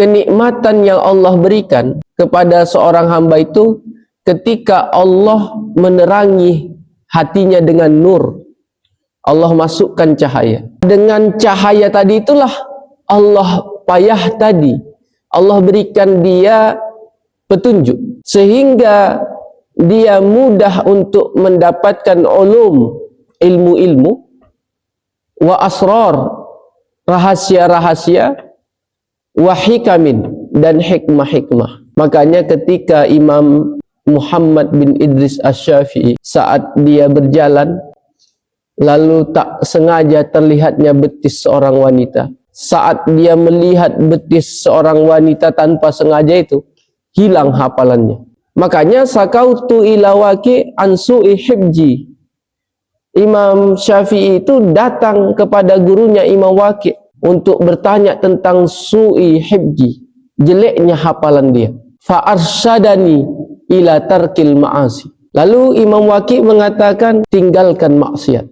kenikmatan yang Allah berikan kepada seorang hamba itu ketika Allah menerangi hatinya dengan nur. Allah masukkan cahaya. Dengan cahaya tadi itulah Allah payah tadi, Allah berikan dia petunjuk sehingga dia mudah untuk mendapatkan ulum, ilmu-ilmu, wa asrar, rahasia-rahasia, wa hikamin, dan hikmah-hikmah. Makanya ketika Imam Muhammad bin Idris Asy-Syafi'i saat dia berjalan lalu tak sengaja terlihatnya betis seorang wanita, saat dia melihat betis seorang wanita tanpa sengaja itu hilang hafalannya. Makanya sakautu ila waqi an su'i hibji. Imam Syafi'i itu datang kepada gurunya Imam Waqi untuk bertanya tentang su'i hibji, jeleknya hafalan dia. Fa arsyadani ila tarkil ma'asi. Lalu Imam Waqi mengatakan tinggalkan maksiat.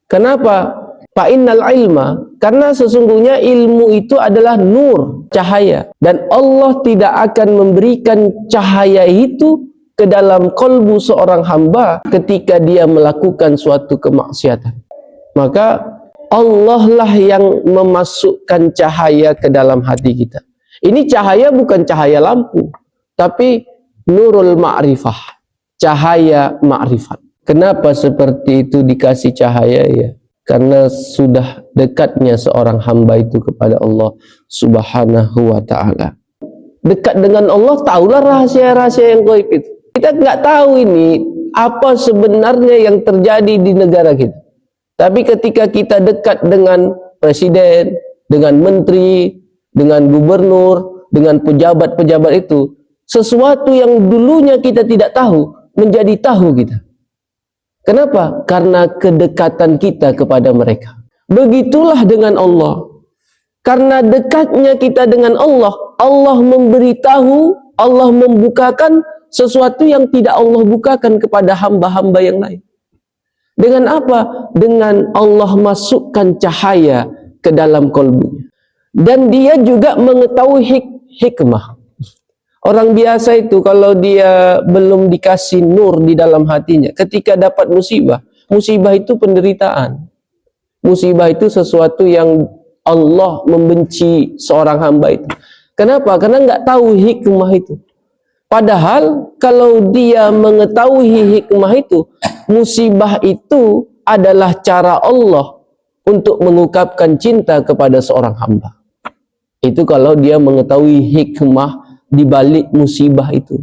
Kenapa? Fa'innal ilma, karena sesungguhnya ilmu itu adalah nur, cahaya, dan Allah tidak akan memberikan cahaya itu ke dalam kalbu seorang hamba ketika dia melakukan suatu kemaksiatan. Maka Allah lah yang memasukkan cahaya ke dalam hati kita. Ini cahaya bukan cahaya lampu, tapi nurul ma'rifah, cahaya ma'rifat. Kenapa seperti itu dikasih cahaya ya? Karena sudah dekatnya seorang hamba itu kepada Allah Subhanahu wa ta'ala. Dekat dengan Allah, tahulah rahasia-rahasia yang gaib itu. Kita nggak tahu ini apa sebenarnya yang terjadi di negara kita. Tapi ketika kita dekat dengan presiden, dengan menteri, dengan gubernur, dengan pejabat-pejabat itu, sesuatu yang dulunya kita tidak tahu menjadi tahu kita. Kenapa? Karena kedekatan kita kepada mereka. Begitulah dengan Allah. Karena dekatnya kita dengan Allah, Allah memberitahu, Allah membukakan sesuatu yang tidak Allah bukakan kepada hamba-hamba yang lain. Dengan apa? Dengan Allah masukkan cahaya ke dalam kalbunya. Dan dia juga mengetahui hikmah. Orang biasa itu kalau dia belum dikasih nur di dalam hatinya, ketika dapat musibah, musibah itu penderitaan. Musibah itu sesuatu yang Allah membenci seorang hamba itu. Kenapa? Karena nggak tahu hikmah itu. Padahal kalau dia mengetahui hikmah itu, musibah itu adalah cara Allah untuk mengungkapkan cinta kepada seorang hamba. Itu kalau dia mengetahui hikmah di balik musibah itu.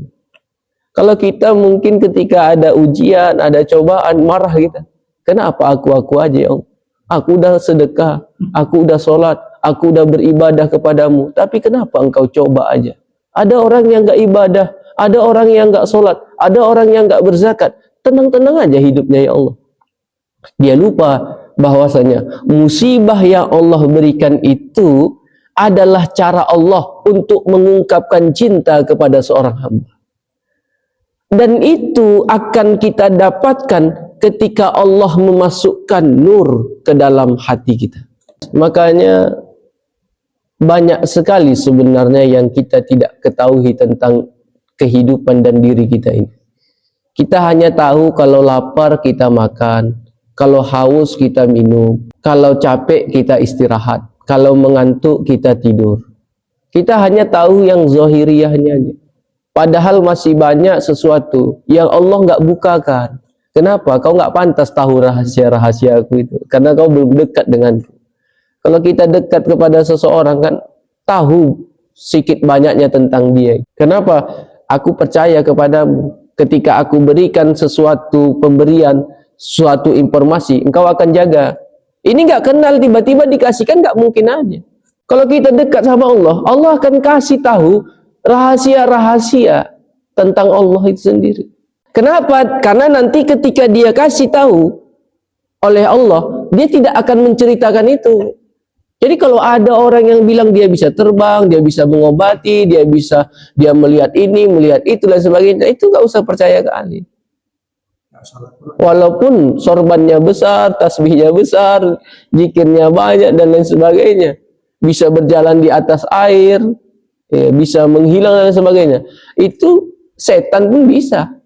Kalau kita mungkin ketika ada ujian, ada cobaan, marah kita. Kenapa aku aja ya Allah? Aku udah sedekah, aku udah sholat, aku udah beribadah kepadamu. Tapi kenapa engkau coba aja? Ada orang yang gak ibadah, ada orang yang gak sholat, ada orang yang gak berzakat. Tenang-tenang aja hidupnya ya Allah. Dia lupa bahwasanya musibah yang Allah berikan itu adalah cara Allah untuk mengungkapkan cinta kepada seorang hamba. Dan itu akan kita dapatkan ketika Allah memasukkan nur ke dalam hati kita. Makanya banyak sekali sebenarnya yang kita tidak ketahui tentang kehidupan dan diri kita ini. Kita hanya tahu kalau lapar kita makan, kalau haus kita minum, kalau capek kita istirahat, kalau mengantuk kita tidur. Kita hanya tahu yang zahiriyahnya aja. Padahal masih banyak sesuatu yang Allah nggak bukakan. Kenapa? Kau nggak pantas tahu rahasia-rahasia aku itu. Karena kau belum dekat denganku. Kalau kita dekat kepada seseorang kan tahu sedikit banyaknya tentang dia. Kenapa? Aku percaya kepadamu. Ketika aku berikan sesuatu pemberian, suatu informasi, engkau akan jaga. Ini nggak kenal tiba-tiba dikasihkan, nggak mungkin aja. Kalau kita dekat sama Allah, Allah akan kasih tahu rahasia-rahasia tentang Allah itu sendiri. Kenapa? Karena nanti ketika dia kasih tahu oleh Allah, dia tidak akan menceritakan itu. Jadi kalau ada orang yang bilang dia bisa terbang, dia bisa mengobati, dia melihat ini, melihat itu dan sebagainya, itu nggak usah percaya ke ahli. Walaupun sorbannya besar, tasbihnya besar, zikirnya banyak dan lain sebagainya, bisa berjalan di atas air, ya, bisa menghilang dan sebagainya. Itu setan pun bisa.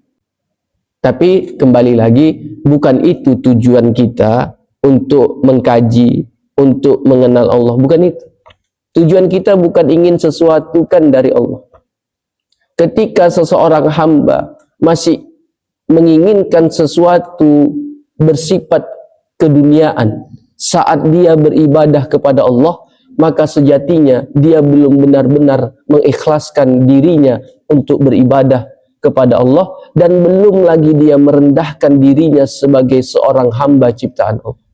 Tapi kembali lagi, bukan itu tujuan kita untuk mengkaji, untuk mengenal Allah. Bukan itu. Tujuan kita bukan ingin sesuatu kan dari Allah. Ketika seseorang hamba masih menginginkan sesuatu bersifat keduniaan saat dia beribadah kepada Allah, maka sejatinya dia belum benar-benar mengikhlaskan dirinya untuk beribadah kepada Allah, dan belum lagi dia merendahkan dirinya sebagai seorang hamba ciptaan Allah.